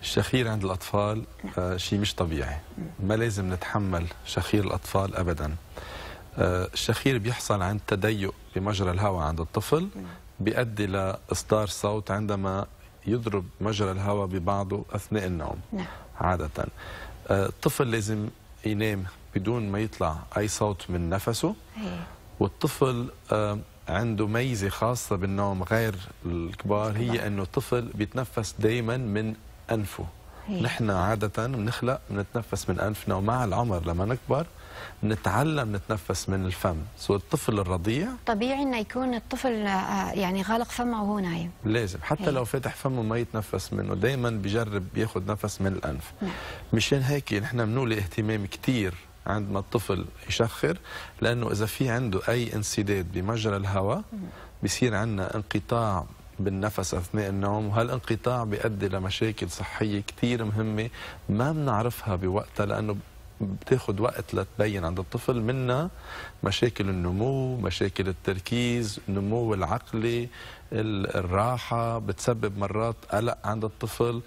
الشخير عند الأطفال شيء مش طبيعي. ما لازم نتحمل شخير الأطفال أبدا. الشخير بيحصل عند تضيق بمجرى الهواء عند الطفل، بيؤدي لإصدار صوت عندما يضرب مجرى الهواء ببعضه أثناء النوم. عادة الطفل لازم ينام بدون ما يطلع أي صوت من نفسه. والطفل عنده ميزة خاصة بالنوم غير الكبار، هي أنه الطفل بيتنفس دايما من أنفه. نحن عادة بنخلق بنتنفس من أنفنا، ومع العمر لما نكبر نتعلم نتنفس من الفم. الطفل الرضيع طبيعي انه يكون الطفل يعني غالق فمه وهو نايم. لازم حتى لو فاتح فمه ما يتنفس منه، دايما بيجرب ياخذ نفس من الأنف. مشان هيك نحن بنولي اهتمام كثير عندما الطفل يشخر، لأنه إذا في عنده أي انسداد بمجرى الهواء بصير عندنا انقطاع بالنفس أثناء النوم، وهالانقطاع بيؤدي لمشاكل صحية كثير مهمة ما بنعرفها بوقتها، لأنه بتاخد وقت لتبين عند الطفل، منها مشاكل النمو، مشاكل التركيز، النمو العقلي، الراحة، بتسبب مرات قلق عند الطفل.